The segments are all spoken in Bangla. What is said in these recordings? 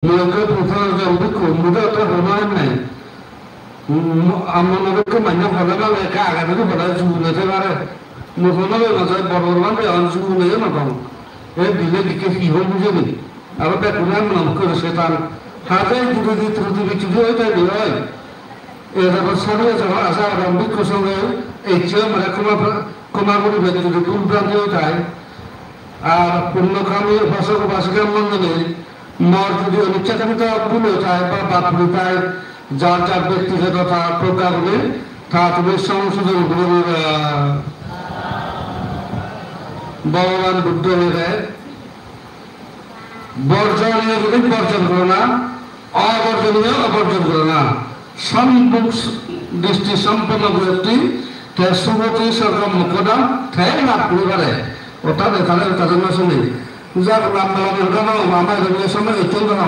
Mereka berusaha untuk mudah atau bagaimana? Amma mereka banyak pada mereka akan itu pada suku negara. Musuhnya mereka berorban dengan suku negara macam. Bila dikit hijau muncul ni. Apa pekunan menampilkan setan. Hati itu terus itu dia. Dapat saya jawab asal orang itu kosongnya. Ejah mereka kemarin betul betul berani itu. Punya kami bahasa mana মর যদি অনিচ্ছাকৃত ভুল হয় বা বাদ ভুল হয় যার যার ব্যক্তিগত প্রকার হবে তা তুমি সংশোধন ভগবান বুদ্ধ হয়ে বর্জনীয় যদি বর্জন করো না অবর্জনীয় অবর্জন করো না সম্মুখ দৃষ্টি সম্পন্ন ব্যক্তি তার সুমতি সরকার মুখটা ঠেক না পরিবারে ওটা দেখালে তাদের না শুনে যার আমার সময় চলবে না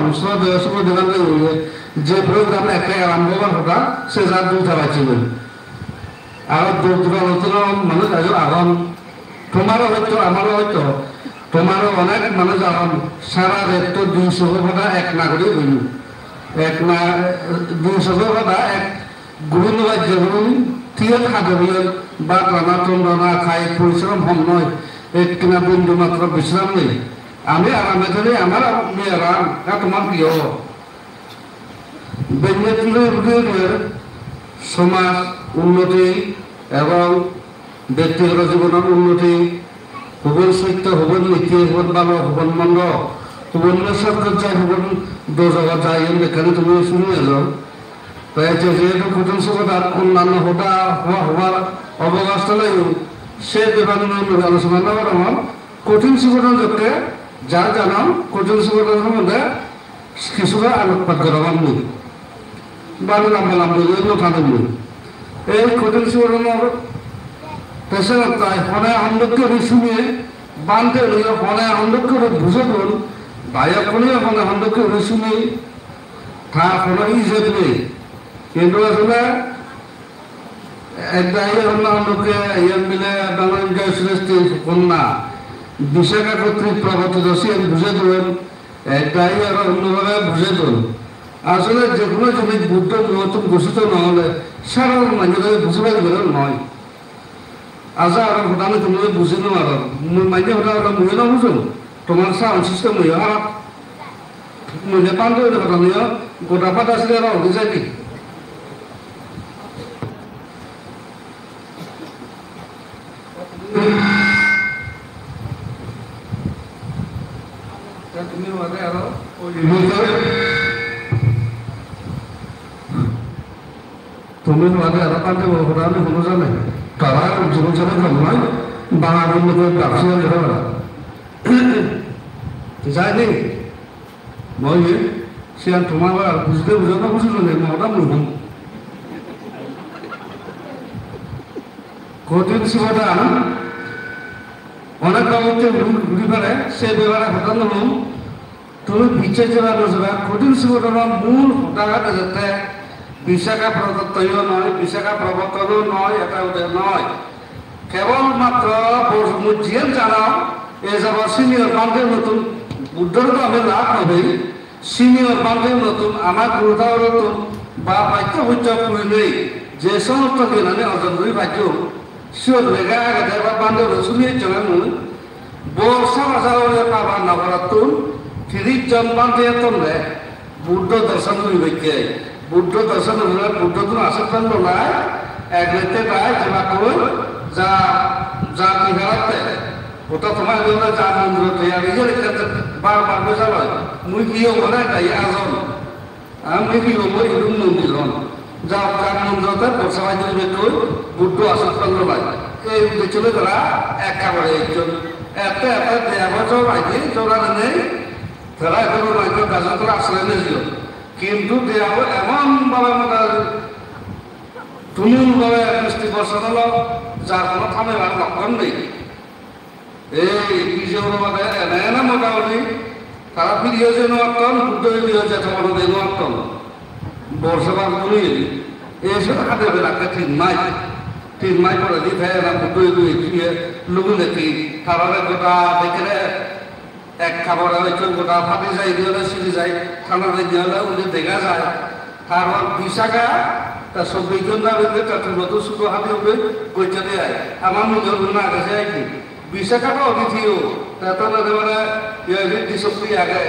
সময় দেখান যে প্রোগ্রাম একটা আরম্ভ কথা সে যার দুইটা বাঁচিবেন আর দূর দূরান্ত মানুষ আগাম তোমারও হয়তো আমারও হয়তো তোমারও অনেক মানুষ আগাম সারা রেট 200 কথা এক না করে হইল এক না 200 কথা এক গুরুত্ব রাজ্য থিয়ে খাদ্য বা রানা চন্দ্রনা খাই পরিশ্রম হম নয় একটিনা বিন্দু মাত্র বিশ্রাম নেই আমি আরামে ধরে আমার আরাম তোমার প্রিয় বেঞ্জাতির সমাজ উন্নতি এবং ব্যক্তিগত জীবনের উন্নতি হবন সত্য হবন নীতি হবন ভালো হবন মন্দ হবন সরকার যাই হবন দোজগত যাই এখানে তুমি শুনে যাও তাই যেহেতু কুটুম সভ্যতার অন্যান্য হওয়ার অবকাশ নেই সে বিভাগীয় আলোচনা না আমার কঠিন সংগঠনকে যা জানাম কঠিন সংগঠনের মধ্যে কিছুটা আলোকপাত করাবার নেই বারো লম্বা লম্বা নেই এই কঠিন সংগঠনের পেছনে তাই হনায় অন্ধকে শুনিয়ে বান্ধে হনায় অন্ধকে বুঝে করুন ভাইয়া কোনে হনায় অন্ধকে শুনিয়ে তা কোনো ইজেত নেই কিন্তু আসলে লোকে মিলে কন্যা বিশাখা কর্তৃক প্রবর্তিত বুঝে দেবেন একটাই আর অন্যভাবে বুঝে দেবেন আসলে যে কোনো যদি বুদ্ধ নতুন ঘোষিত নহলে সাধারণ মানুষের বুঝতে গেলে নয় আজা আর ঘটনা তুমি বুঝে নেওয়ার মাইনে ঘটনা মুহে না বুঝো তোমার সাউন্ড সিস্টেম হইয়া আর মুহে পান্ড ঘটনা গোটা পাত আসলে আর অধি যাই তুমি আরো পাল্টে ওরা আমি কোনো জানে তারা জীবন চালে কম নয় বাঙালি লোকের ব্যবসা যায়নি মই সে তোমার বুঝতে বুঝো না বুঝলো না ওটা মুখুন কঠিন সেবাটা অনেক কাগজে ঘুরি পারে সে ব্যাপারে ঘটানো তুমি বিচে যাওয়া যাবে কঠিন সেবাটার মূল ঘটাঘাটা যাতে বিশাখা প্রদত্তও নয় বিশাখা প্রবর্তনও নয় এটা ওদের নয় কেবলমাত্র জিয়ান জানাও এ যাব সিনিয়র বান্ধব নতুন বুদ্ধর তো আমি লাভ হবে সিনিয়র বান্ধব নতুন আমার গুরুদাও নতুন বা বাক্য হইচ করলেই যে সমস্ত দিন আমি অর্জন করি বাক্য সিওর লেগা আগে বা বান্ধব শুনিয়ে চলে মুই বর্ষা বাজারে পাবা নবরাত্রুন 30 জন বান্ধব তোমরা বুদ্ধ দর্শন করিবে বুদ্ধ দর্শন হলে বুদ্ধ তো আশীর্বাদ নয় এক রেতে পায় যেটা কই যা যা বিহারাতে ওটা তোমার জন্য যা মন্দিরতে আর এই যে বারবার বোঝালো মুই কি বলে তাই আজন আমি কি মই রুম মন্দির হন যা যার মন্দিরতে বসবাই দিবে কই বুদ্ধ আশীর্বাদ নয় এই চলে তারা একেবারে একজন এত দেবচর আগে চলা নেই তারা এখন নয়তো গাজন করে আশ্রয় নিয়েছিল কিন্তু দেহ এমন ভাবে তুমুল ভাবে বৃষ্টি বর্ষণ হলো যার কোনো থামেবার লক্ষণ নেই এই বিজয়ের মধ্যে এনে মোটামুটি তারা ফিরিয়ে যে নর্তন বুদ্ধ হয়েছে তোমার নর্তন বর্ষবার কমিয়ে এইসব হাতে বেলাকে ঠিক নাই করে দিতে বুদ্ধ লুগু দেখি তারা গোটা দেখে এক খাবার হয়তো গোটা ফাটে যায় দিয়ে সিঁড়ি যায় ঠান্ডাতে দিয়ে হলে উনি দেখা যায় তারপর বিশাখা তার 24 জন না হইলে তার মতো শুধু হাতে উঠে গইতে দেয় আমার নিজের না গেছে আর কি বিশাখাটা অতিথিও তাতে না দেবে ডিসপ্লি আগে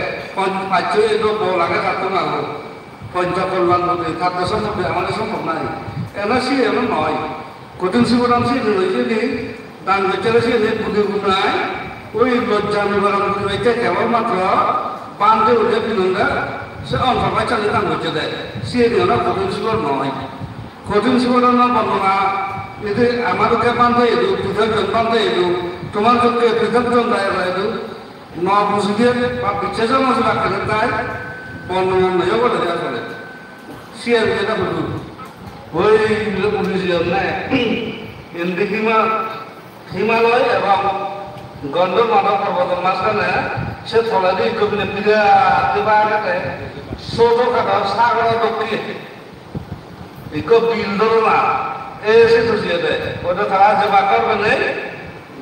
পাঁচ এলো বল আগে থাকতো না পঞ্চকল্যাণ মধ্যে খাদ্য সম্পর্কে আমাদের সম্ভব নাই এনআরসি এমন নয় কঠিন শিবরামসি রয়েছে নি দান বেচারে সে বুদ্ধি নাই ওই লজ্জা নিবারণ করতে কেবলমাত্র বান্ধে উঠে বিনন্দা সে অন্তর্বাই চালিয়ে দান হচ্ছে দেয় সে নিয়ে কঠিন শিবর নয় কঠিন শিবর বর্ণনা এতে আমাদেরকে বান্ধে এলু পৃথকজন বান্ধে এলু তোমার চোখে পৃথকজন দায় এলু ন বুঝিয়ে বা বিচ্ছেজন আছে রাখতে তাই বর্ণনা নয় বলে দেওয়া চলে সে যেটা বলুন ওই বুঝেছিলাম না এমনি হিমালয় এবং গন্ধমাদক পর্বতের মাঝখানে সে থলা দিয়ে কবিনে বিরাট ছোট কাটা সাগর দক্ষিণে ইকো বিল ধরো না এসে খুঁজিয়ে দেয় ওটা তারা যে বাকার মানে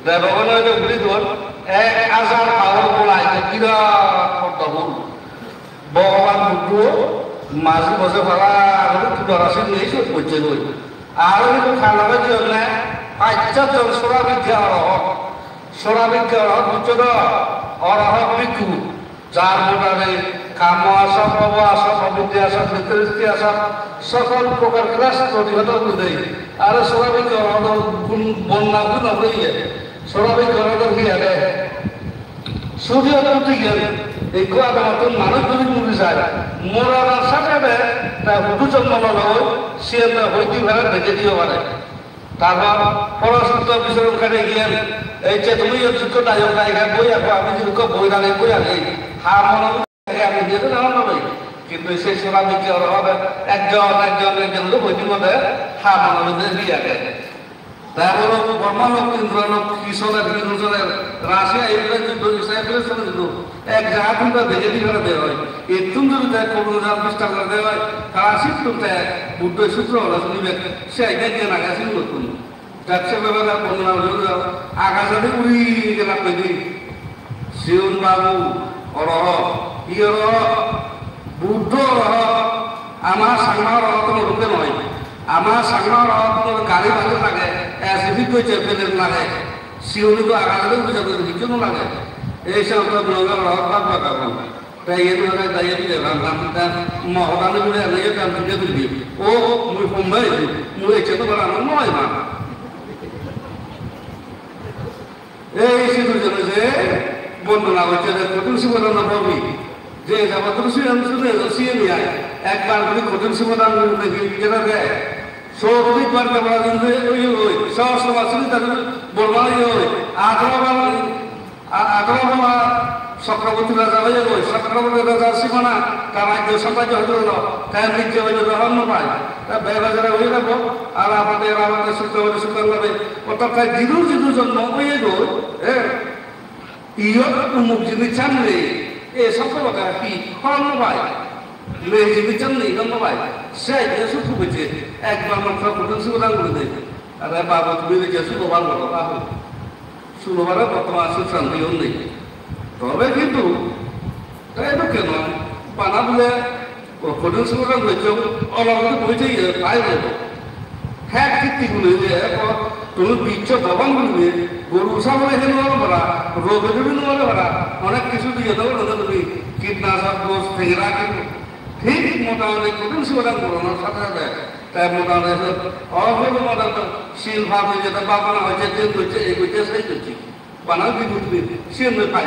দেবগণ হয়তো ঘুরি দোর 1000 পাওয়ার বলাই বিরাট পদ্মফুল ভগবান বুদ্ধ মাঝে বসে ফেলা তুলারাশি নিয়ে সে পড়ছে বই আর কিন্তু খানাবের জন্য 5 জন সোরাবিদ্যা বুঝছো তো অরহ ভিক্ষু যার মোটারে কাম আসা প্রভ আসা প্রবৃত্তি আসা বৃত্তি আসা সকল প্রকার ক্লাস প্রতিহত করে আর সোরাবিদ্যা বন্যা গুণ হয়ে সোরাবিদ্যা কি আগে সূর্য তুলতে গেলে এই কোয়াটা মতন মানুষ যদি মরে যায় মরার সাথে তা হুদু জন্ম নয় সে হইতে ভেড়া দেখে দিও পারে তারপর পরস্পর বিচরণখানে গিয়ে এই যে তুমি যোগ্য নায়ক নায়িকা বই আঁকো আমি যদি বই দাঁড়ে বই আঁকি হার মনে আমি দিয়ে তো নেওয়া নয় কিন্তু সেই সোনামিকে হবে একজন বইটির মধ্যে হার মনে দিয়ে আঁকে তারপর ব্রহ্মালোক ইন্দ্রলোক কিশোরের বিনোজনের রাশিয়া এগুলো যুদ্ধ ইসরায়েলের সঙ্গে যুদ্ধ এক জায়গা কিন্তু দেখে দিয়ে দেওয়া হয় একটু যদি দেয় কোনো প্রতিষ্ঠা করে দেওয়া হয় তারা শিখতো বুদ্ধ সূত্র হলো শুনিবে সে গিয়ে নাগাছিল নতুন যাচ্ছে ব্যাপারে বর্ণনা হলে আকাশে উড়ি গেলাম পেদি শিউন বাবু অরহ ইয়র বুদ্ধ অরহ আমার সাংমা অরহ তো রূপে নয় আমার সাংমা অরহ তোমার গাড়ি বাজে লাগে অ্যাসিডিক হয়েছে পেটের লাগে শিউনি তো আকাশে বুঝে কিছু লাগে এইসব তো ব্লগের অরহ পাবো তাই এর মধ্যে দাঁড়িয়ে দিয়ে ভাবলাম মহদানে বলে আনিয়ে কাম থেকে দিবি ও মুই মুম্বাই মুই এসে তো বলা নয় মা এই সিঁদুর জন্য যে বর্ণনা হচ্ছে যে কঠিন শিবদান পাবি যে যাবতীয় শুনে নিয়ে একবার যদি কঠিন শিবদান দেখি যেটা দেয় সৌদিকবার ব্যবহার কিন্তু ওই সহসভা শুনি তাদের বর্ণনা হয় আগ্রহ চক্রবর্তী রাজা হয়ে গই চক্রবর্তী রাজার সীমানা তার রাজ্য সাম্রাজ্য হতে হলো তার নিজ হইলে দহন পায় তা বেবাজারে হয়ে যাব আর আমাদের শুক্রবারে শুক্রবারে অর্থাৎ জিদু জন্ম হয়ে গই ইয়ত উমুক জিনিস চানলে এ সকলটা কি হরণ পায় লে জিনিস চানলে জন্ম পায় সে শুধু বুঝে একবার মাত্র কঠিন সুবিধান করে দেয় আরে বাবা তুমি দেখে শুক্রবার বলো বাবু শুক্রবারে বর্তমান সুশান্তিও নেই তবে কিন্তু তাই তো কেন পানা বলে কঠিন সুবিধা হয়েছে অলঙ্কার বইতে পাই দেব হ্যাঁ কীর্তিগুলি যে তুমি বিচ্ছ দবান করবে গরু সামনে এখানে নেওয়ার ভরা রোগ এখানে নেওয়ার ভরা অনেক কিছু দিয়ে দেবো না তুমি কীটনাশক দোষ ঠেঙ্গা কিন্তু ঠিক মোটামুটি কঠিন সুবিধা করোনার সাথে সাথে তাই মোটামুটি অল্প মোটামুটি শিল ভাব হয়ে যেতে বাবানা হয়েছে দিন হচ্ছে এই করছে সেই করছি বানাও কি করবে সে পাই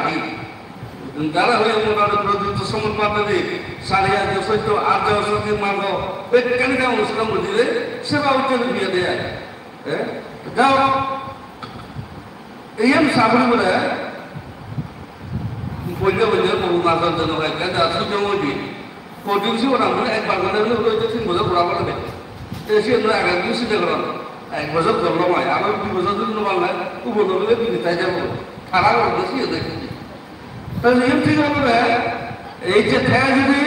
যারা হয়ে মোটামুটি প্রযুক্ত সমন মাধ্যমে সারিয়া সত্য আর্য সত্যি মার্গ বৈজ্ঞানিক অনুশীলন বুঝিলে সেবা উচ্চে দিয়ে দেয় যাও এই আমি সাবরি বলে বললে অরুণাচল জন্য সুযোগ কঠিন সে ওরা একবার করে হলে 3 বছর ঘোরা বলে এসে এক একদিন সিটে করান 1 বছর ধরলাম হয় আবার 2 বছর যদি নবাল নাই উপরে বিদিতায় যাবো খারাপ বেশি দেখছি তাহলে এম ঠিক হবে এই যে ঠেয়া যদি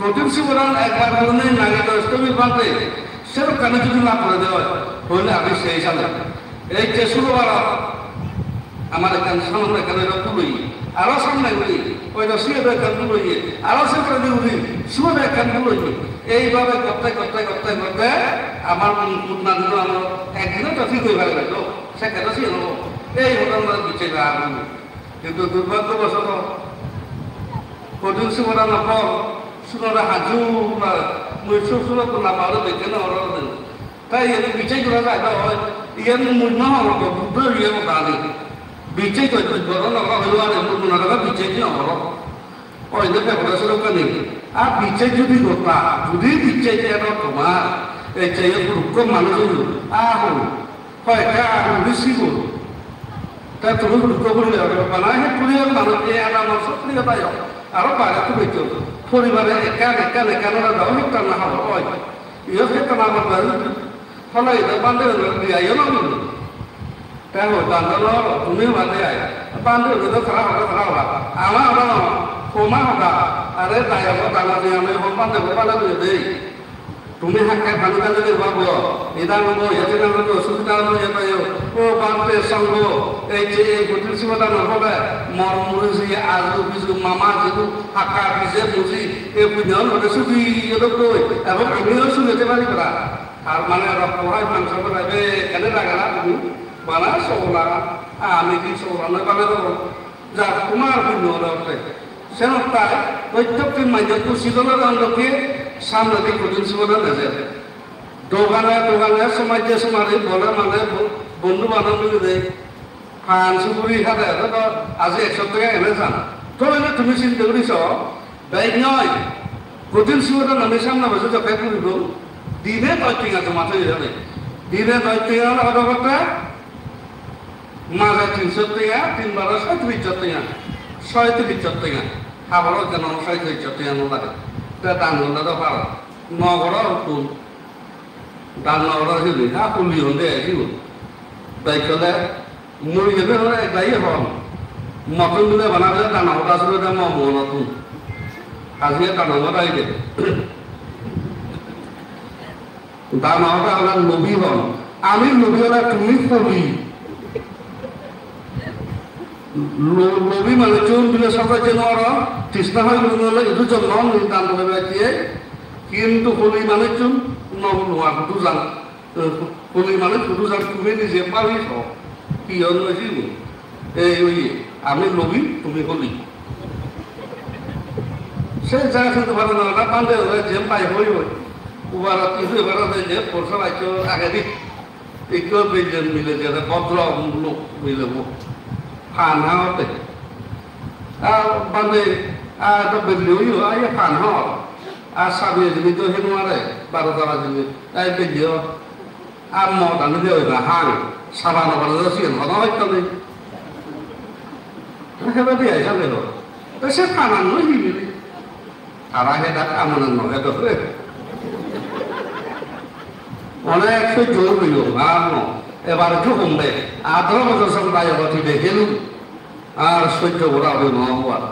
কঠিন শিবরান একবার করে নাগে দশমি বাঁধে সেরকম কেন যদি না করে দেওয়া হলে আমি সেই সাথে এই যে শুক্রবার আমার সামনে এখানে তুলই আরো সামনে উড়ি ওই রসিয়ে এখান তুলই আরো সেখানে উড়ি শুয়ে এখান তুলই এইভাবে করতে করতে করতে করতে আমার না দিল আমার একদিনও তো ঠিক হয়ে গেল সেখানে ছিল এই ঘটনার পিছিয়ে আগুন কিন্তু দুর্ভাগ্যবশত কঠিন সুবর্ণ পর সুন্দর হাজু মুসুর সুরত না পাওয়া দেখে না ওরা তাই এর পিছিয়ে করা যায় হয় ইয়ার মূল্য হলো বুদ্ধ ইয়ে দাঁড়ি পিছিয়ে তো বড় নগর হইল আর মূল্য নগর পিছিয়ে কি হলো ওই দেখে বড় সুরত নেই আর পিছিয়ে যদি গোটা যদি পিছিয়ে এটা তোমার এই চাই রুক্ষ মানুষ আহ হয় আহ বেশি করো তা তুমি রুক্ষ করলে বানায় পরিবার মানুষ এই আমার সক্রিয়তায় আরো বাইরে বেঁচে পরিবারে একান একান একানোরা দাও একটা না হলো হয় ইয়ে একটা না আমার বাড়ি ফলে এটা বান্ধে দিয়ে না তাই বান্ধব তুমি বান্ধে আয় বান্ধব খারাপ হলো আমার কমা হবা আরে তাই আমার দানা দিয়ে আমি বান্ধব বান্ধব দেই তুমি হাঁকায় ভালো কাজে পাবো এটা নেবো এতে নেবো অসুবিধা নেবো ও বান্ধবের সঙ্গ এই যে এই গতির সীমাটা নহবে মর মুড়ি আলু কিছু মামা যেহেতু হাঁকা পিছে বুঝি এই বুঝাও হলে সুখী এত কই এবং আমিও শুনেতে পারি করা আর মানে পড়াই মাংস বানাবে কেন লাগে না তুমি বানা সবলা আমি কি সবলা নয় বানা দেবো যা তোমার ভিন্ন হলে সেন তাই প্রত্যেকটি মাঝে শীতলের অন্ধকে সামনে দিয়ে কঠিন সুবর্ণ দেশে দোকানে দোকানে সমাজে সমাজে বলে মানে বন্ধু বান্ধব মিলে দেয় ফান সুপুরি খাতে তো আজি 100 টাকা এনে যান তো এনে তুমি চিন্তা করিস বাইক নয় কঠিন সুবর্ণ নামে সামনে বসে চকাই ফুরিব দিনে 10 টাকা জমা হয়ে যাবে দিনে 10 টাকা হলে কথা মাঝে 300 টাকা 3 বার 37 টাকা 37 টাকা খাবারও কেন 37 টাকা লাগে দান হলে তো পারো নগর তুল দান নগর হিলি হা পুলি হলে হিল বাইকলে মুড়ি যেতে হলে একলাই হল মটন দিলে বানাবে দান হতা আসলে মন তুল আজকে দান হতা আইলে দান হতা হলে নবী হল আমি নবী হলে তুমি কবি নবী মানে চুন দিলে সবাই যেন তৃষ্ণা হয় হলে এটু জন্ম দান করে দিয়ে কিন্তু হলি মানে চুন নোয়া কুটু যান হলি মানে কুটু যান তুমি নিজে পারিস কি হয়েছি এই ওই আমি নবী তুমি হলি সে জায়গা শুনতে পারে না পান্ডে যে পাই হই হই উবার কিন্তু এবার যে পরশা রাজ্য আগে দিক একটু বেজন মিলে যে ভদ্র লোক মিলে phản hao tịch ban đêm nó bình lưu như ai phản họ sao bây giờ tôi hết ngoan đấy bà tôi là gì đây bình lưu mò tặng cái điều là hàng sao bà nó còn xuyên họ nói cho đi nó hết vấn đề sao vậy rồi tôi sẽ phản ảnh nói gì vậy thà ra hết đất ăn mình nói hết rồi অনেক সহ্য হইল এবার যখন দেয় 18 বছর সন্তায় গঠিবে গেলু আর সহ্য করা হবে নহবার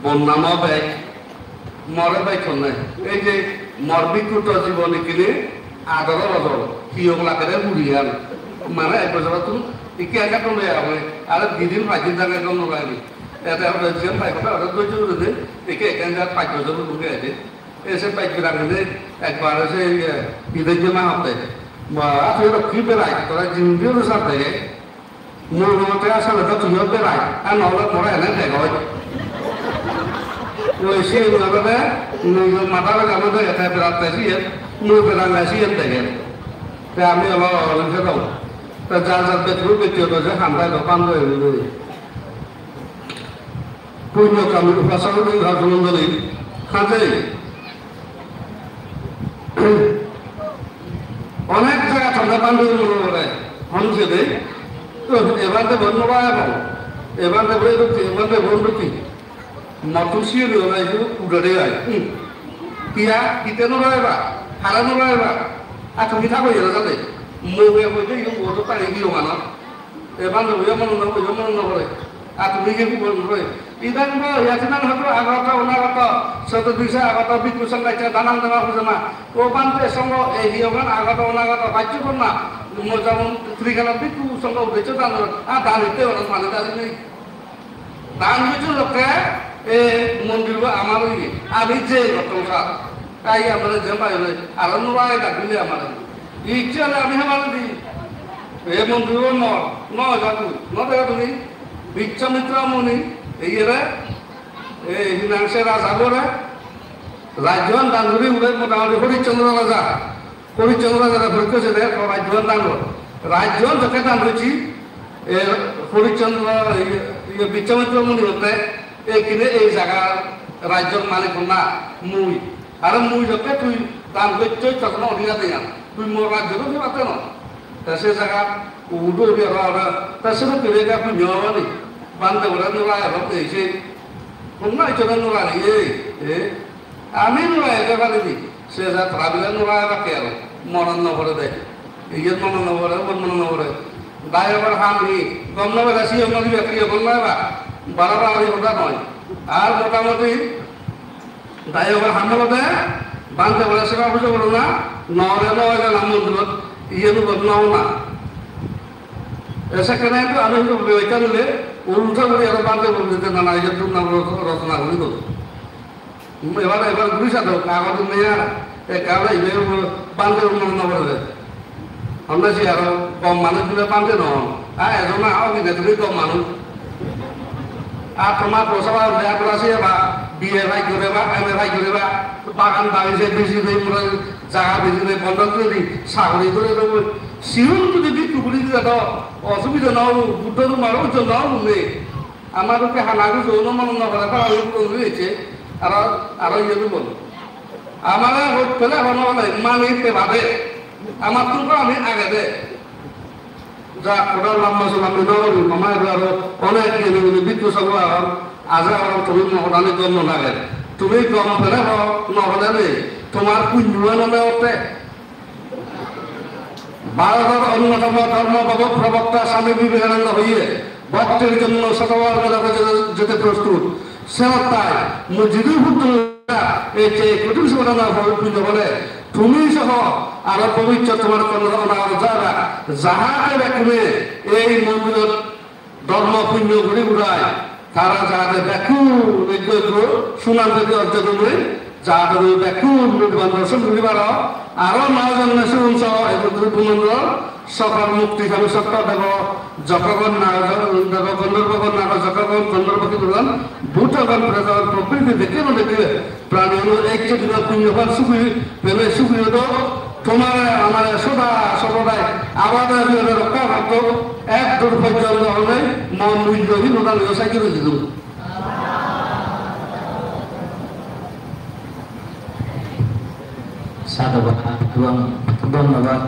বন্যাম ব্যাগ মরে বাইক নাই এই যে মরবিকৃত জীবনে কিনে 18 বছর হিয়ক লাগারে বুড়িয়ান মানে 1 বছর তুমি ইকে একা তো লয়ে হবে আর দিদিন 5 দিন জায়গায় কোন লাগানি এটা আমরা যেন পাই কথা আর তো জোর দে ইকে একা 5 বছর বুকে আছে এসে বাইক রাখলে একবার এসে ঈদের জমা হতে বা তুই তো কি বেড়াই তোরা জিন্দিও তো সাথে মূল মতে আসলে তো তুইও বেড়াই আর নহলে তোরা এনে দেখ ওই সে ব্যাপারে মাথা আমাদের এটা বেড়াতে আসি মূল বেড়ালে আসি দেখেন তা আমি আবার অলিখে দাও তা যার যার বেতরু ব্যক্তিগত যে খান্দায় দোকান হয়ে পুণ্য কামি উপাসনা ঘর ধরি খাঁজে অনেক জায়গা ঠান্ডা পান্ডু বলে হনছে দে তো এবার তো বন্ধ এবার তো বই ঢুকছি এবার তো বন্ধ ঢুকি মতুসিয়ে ওলাই উড়ে আয় কিয়া কিতে নড়াইবা হারা নড়াইবা আর তুমি থাকো এরা যাতে মুখে বইতে ও তো পানি গিয়ে মানা এবার তো ওই মনে নকরে আর তুমি কি বলবে ইদান ইয়াছিনান হতো আগত অনাগত শত দিশা আগত বিকুশন গাইছে দানান দেওয়া হচ্ছে না ও বান্ধে সঙ্গ এই হিয়গান আগত অনাগত বাচ্য না যেমন ত্রিকালা বিকু সঙ্গে উঠেছে দান হইতে মানে দাঁড়িয়ে নেই দান হয়েছে লোকে এ মন্দির আমার আমি যে ঘটনা তাই আমার যে পাইলে আর নয় ডাকলে আমার ইচ্ছে হলে আমি আমার দিই এ মন্দির নয় যাবো নয় তুমি বিশ্বমিত্র মুনি এই হিনাংসে রাজা করে রাজ্যবান দানগুলি উড়ে মোটামুটি হরিশ্চন্দ্র রাজা ভরকেছে রাজ্যবান দান রাজ্যবান যখন দান হয়েছি হরিশ্চন্দ্র বিশ্বমিত্র মুনি হতে এইখানে এই জায়গার রাজ্যর মালিক না মুই আর মুই যখন তুই দান করছ তখন অধিকার দেয় তুই মোর রাজ্যকে তুই পাতে না তা সে জায়গা উড়ো তা সেটা তুই আপনি নিয়মানি বান্ধে বলে নোলা এবার এসে কোনটা ইচ্ছা নোলা নেই আমি নোলা একে পারিনি সে যা ট্রাভেলে নোলা রাখে আর মনন নভরে দেয় ইয়ে মনন নভরে মন নভরে দায় এবার হামি গম নবে রাশি নদী ব্যক্তি বল না এবার বারোটা আড়াই ঘন্টা নয় আর মোটামুটি দায় এবার হামলে দেয় বান্ধে বলে সেবা পুজো করো না নহলে নয় নাম মন্দিরত ইয়ে নাও না সেখানে আমি ওইটা নিলে উল্টা করে আরো বান্ধে বলতে না না এই যে নাম রচনা করি তো এবার ঘুরি সাথে কাগজ মেয়ার কাগজ বান্ধে মনে করে আমরা সে আরো কম মানুষ দিলে বান্ধে নন আর এজন আও কিন্তু তুমি কম মানুষ আর তোমার প্রসবা দেয়া করা আছে বা বিয়ে ভাই করে বা এমএ ভাই করে বা বাগান বাগিছে বেশি দিয়ে জায়গা বেশি দিয়ে বন্ধ করে দিই সাগরি করে দেবো শিউন যদি বিক্রি করে দিয়ে তো অসুবিধা নাও বুদ্ধ মারো নাও নেই আমাদেরকে হানাগু যৌন মন নকরে হয়েছে আর আরো ইয়ে বল আমার পেলে হলে মানিতে ভাবে আমার তো আমি আগে দে যা ওটা লম্বা আমি নবী মামা আরো অনেক বিদ্যুৎ সব আজ আর তুমি মহদানি কম লাগে তুমি কম পেলে নহলে নেই তোমার কুঞ্জুয়া নামে ওঠে ভারতের অন্যতম ধর্মবাদ প্রবক্তা স্বামী বিবেকানন্দ হইয়ে ভক্তের জন্য শতবার যেতে প্রস্তুত সে তাই যদি এই যে কঠিন ঘটনা পুজো বলে তুমি সহ আরো পবিত্র তোমার যারা যাহাকে দেখবে এই মন্দিরের ধর্ম পুণ্য ঘুরে ঘুরায় তারা যাহাতে দেখুন সুনাম যদি অর্জন করে যাহাতে দেখুন দর্শন করিবার আরো নজন শুনছ মন্দির সকল মুক্তি স্বামী সত্য দেব যখন দেব গন্ধর্বগণ নাগ যখন গন্ধর্বকে বললাম ভূতগণ প্রকৃতি দেখে না দেখলে প্রাণী এক দিন পুণ্যফল সুখী পেলে সুখী হতো তোমার আমার সদা সর্বদাই আবাদের রক্ষা ভাগ্য এক দূর পর্যন্ত হলে মন মূল্যহীন ওটা ব্যবসায় করে দিল সাধুবাদ এবং ধন্যবাদ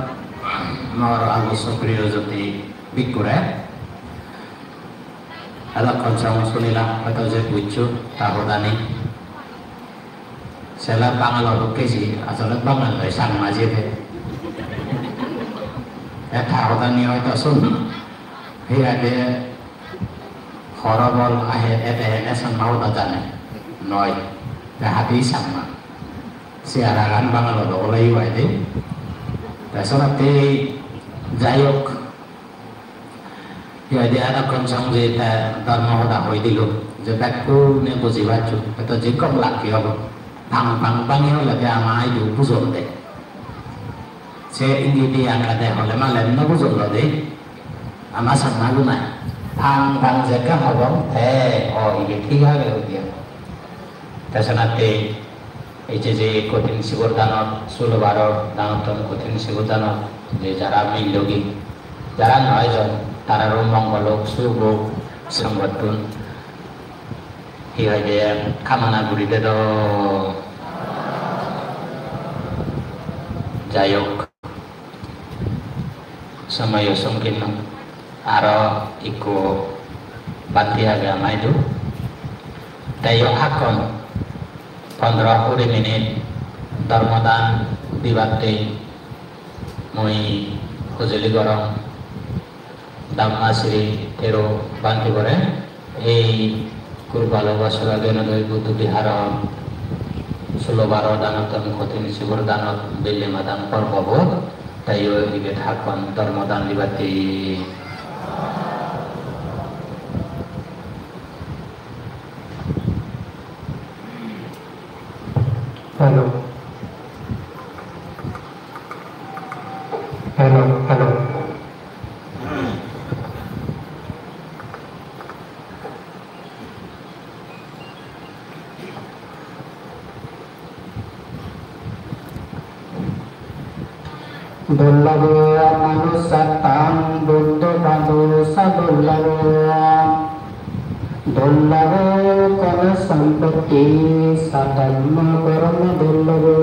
আমার আদর্শ প্রিয় জ্যোতি বিকুরে এতক্ষণ সময় শুনিলাম হয়তো যে বুঝছো তা হদানি সেলা বাংলা ঢুকেছি আসলে বাংলা নয় সাংমাজিকে এটা হদানি হয়তো শুন হিয়াকে হরবল আহে এতে এসন মাউদা জানে নয় হাতি Sangma siaran bangal lo oleh wae dasarate jayok ya dia ada konsang je ta dharma hoda hoi dilo je bakku ne buji bacu to je kom laki hobo pang yo la dia ma ayu buzon de se ingi dia ngade hole malen no buzon lo de ama sama lu na pang je ka hobo oh ini tiga lo dia dasarate এই যে কঠিন শিবর দানব 16-12 দানবতম কঠিন শিবর দানব যে যারা মিলযোগী যারা 9 জন তারা মঙ্গলক শুভ সংগঠন কি হয় যে কামনা গুড়িতে তো যাই হোক সময় সংকীর্ণ আরো ইকো বান্তি আগে আমাইদু তাই Haakon 15-20 menit darmadan dibakti moi hujuli gorong damma sri tero banti gore ei kurbalo basura gena doi butu bihara 16-12 danatan kotin sibur danat belle madan parbobo tayo ibet hakon darmodan libati hello hello hello Dullava manusattam buddha manusa dullava dullava kana sampatti sadhamma karma dullava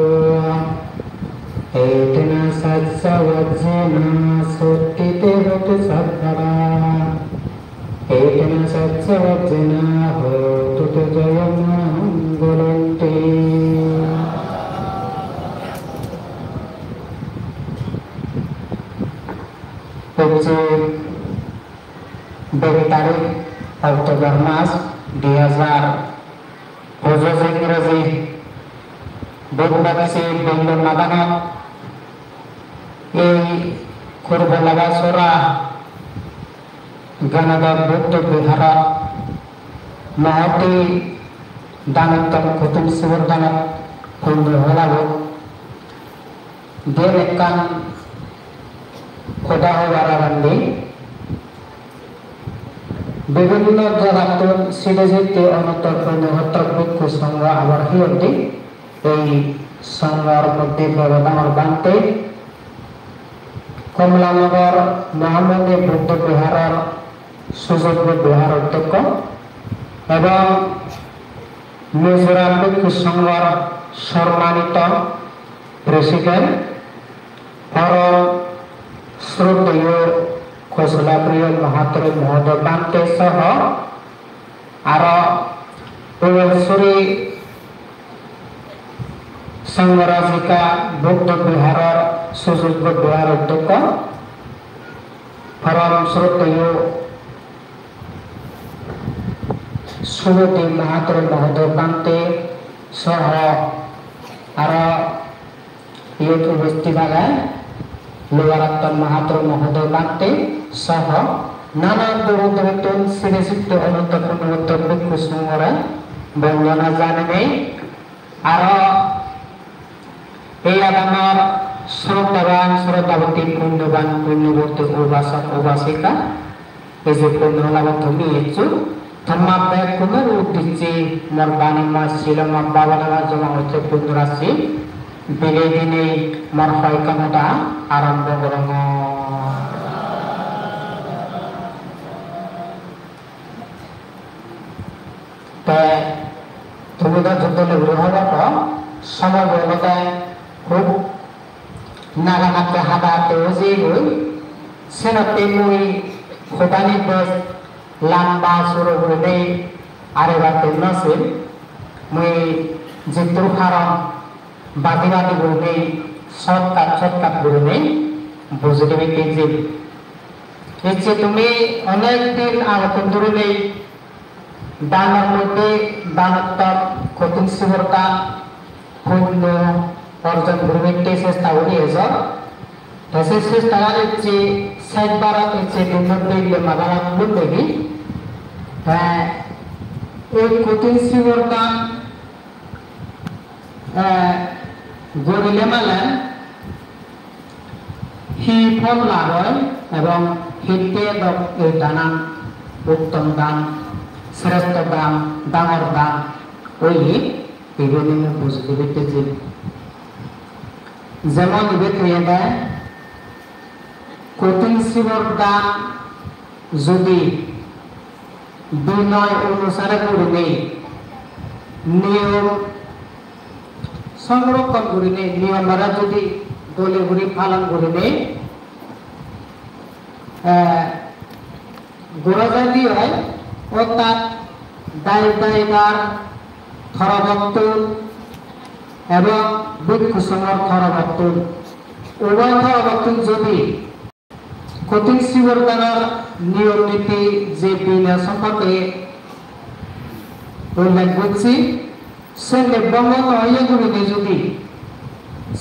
etana satsa vajjana suttite hotu sadhara etana satsa vajjana hotu te jayama gulanti dari tarik Oktober Mas 2017 Inggris Bundasi Bundun Madanat Kurbalaga Sura Ganada Buddha Bihara Mahati Danatam Kutum Sivurdanat Kundu Halabu Direkan Kodah Warabandi বিভিন্ন জায়গাতে সিলেজিতে অনন্তপূর্ণ হত্যাকৃত্য সংজ্ঞা আবার হিয়ন্তি এই সংজ্ঞার মধ্যে ব্যবধান বানতে কমলানগর মহামন্দি বুদ্ধ বিহারের সুযোগ্য বিহার অধ্যক্ষ এবং মিজোরাম ভিক্ষু সংঘর সম্মানিত প্রেসিডেন্ট পরম শ্রদ্ধেয় Kosulaprio Mahatri Mohodo Bante Soho Aro Suri Sangwarajika Buddha Biharar Sujudba Bihar Uddhaka Param Srudayo Suri Mahatri Mohodo Bante Soho Aro Yotu Vestibaga Luaratan Mahatri Mohodo Bante Soho Nana Durudritun Sinisipto Anantapun Uttabik Kusungora Banjana Janame Aro Eyadamar Srotavan Srotavati Pundavan Punyavurti Uvasak Uvasika Ezipundalavatumi Etsu Thamabek Punarudici Marbanima Silama Bavanava Jama Uche Pundrasi Biledini Marfai Kanada Arambo Gorongo Tumuda Jodole Bruhavato Sama Bolota Hub Naganaka Hada Teozi Hui Senatemui Hudani Bus Lamba Suru Brunei Arevate Nasil Mui Jitru Haram Badi Brunei Shortcut Brunei Positivity Jib Ichi Tumi Onek Din Agatun Brunei Danar Mudi Danatta Kutum Sivorta Kundu Orjan Brunei Tesis Tawuri Ezor Tesis Tawari Ichi Said Barat Ichi Dumurdi Magaran Bundegi Kutum Sivorta Gorilemalan Hi Pol Lagoy এবং হিতে এই দানান উত্তম দান শ্রেষ্ঠ দান ডাঙর দান ওই বিভিন্ন পজিটিভিটি যেমন ইবেক্রিয়া দেয় কঠিন শিবর দান যদি বিনয় অনুসারে করে নেই নিয়ম সংরক্ষণ করে নেই নিয়মরা যদি দলে ঘুরি পালন করে নেই গোড়াজাতি হয় অর্থাৎ দায়িদার থরবত্তুল এবং ভিক্ষুসঙ্গর থরবত্তুল উভয় থরবত্তুল যদি কঠিন শিবরদানের নিয়ম নীতি যে বিনা সম্পর্কে উল্লেখ করছি সে নিবন্ধন হইয়া যদি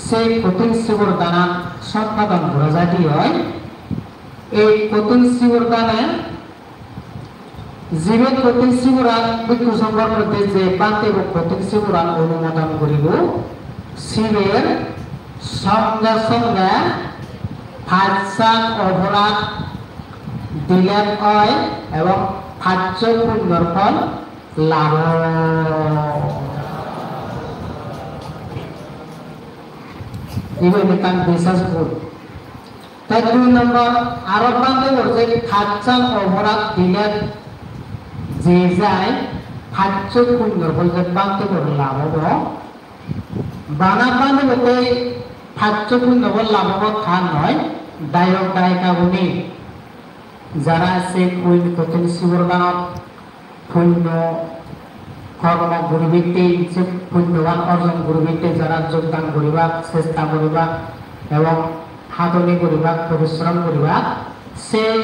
সেই কঠিন শিবরদানা সম্পাদন করা জাতি হয় এই কতুন শিবর গানে জীবে কতুন শিবরান বিক্ষু সম্পর্কে যে বান্তে কতুন শিবরান অনুমোদন করিব শিবের সঙ্গে সঙ্গে ফাঁসান অপরাধ দিলেন হয় এবং ফাঁস পুণ্যর ফল লাভ ইবেন বিশ্বাস ভুল তাই 2 নম্বর আরো বান্ধব যে ফাঁসান অপরাধ দিলেন যে যায় ফাঁস পুণ্যর ফল যে বান্ধব লাভ হব বানা বান্ধবতে ফাঁস পুণ্যর ফল লাভ হব খান নয় দায়ক দায়িকা গুণী যারা আছে কঠিন শিবর গানত পুণ্য কর্ম গুরুভিত্তি যে পুণ্যবান অর্জন গুরুভিত্তি যারা যোগদান করিবা চেষ্টা করিবা এবং সাধনী করিবা পরিশ্রম করিবা সেই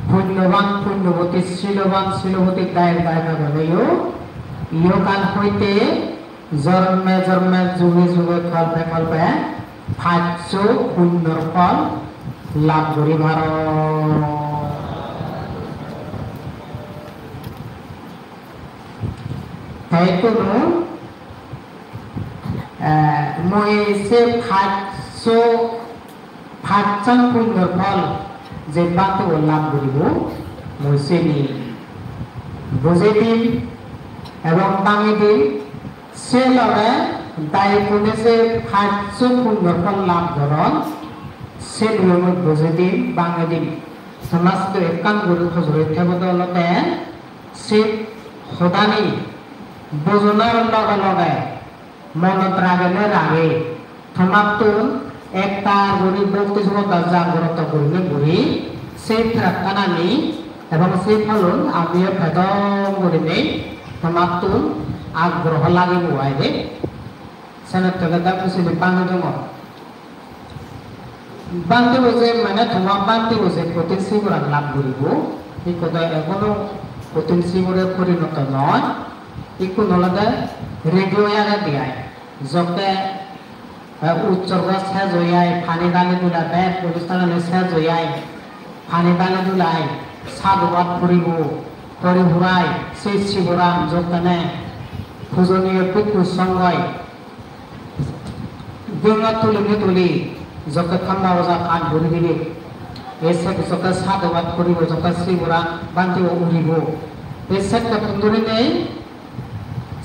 পুণ্যবান পুণ্যবতী শিলবতী দায়ের দায়িকা বলেও ইয়কাল হইতে জন্মে জন্মে যুগে যুগে কল্পে কল্পে ফাঁস পুণ্যর ফল লাভ করিবার তাই কোনো মই সে ফাঁসান পুণ্যর ফল যে বাতে লাভ করিব মই সে বুঝে দিন এবং বাঙে দিন সে লড়ে দায়ী কোনে যে ফাঁস পুণ্যর ফল লাভ করন সে নিয়ম বুঝে দিন বাঙে দিন সমাজকে একান গরু হজরে বদলতে সে সদানি বোঝনার লগে লগে মনত রাগেলে রাগে থমাতো একটা গরিব বলতে সময় জাগ্রত করবে ঘুরি সেই প্রার্থনানি এবং সেই ফলন আমিও ভেদম করিবে থমাতো আগ্রহ লাগে বুয়াইবে সেনার থেকে তা বুঝিলে পানি দম বান্তি বসে মানে তোমার বান্তি বসে কঠিন শিবর লাভ করিব এই কথা এখনো কঠিন শিবরের পরিণত নয় ইকু নলদে রেডিও ইয়ারে দিয়ায় জকে উৎসর্গ শেষ হইয়ায় ফানি দানি দুলাতে অনুষ্ঠানে শেষ হইয়ায় ফানি দানি দুলাই সাধুবাদ করিব করে ঘুরাই সেই শিবরাম যতনে পূজনীয় পিতৃ সঙ্গয় ডিঙা তুলি যকে খাম্বা ওজা কাঠ ভরি দিবে এসে যকে সাধুবাদ করিব যকে শিবরাম বান্তি উড়িব এসে ধরে নেই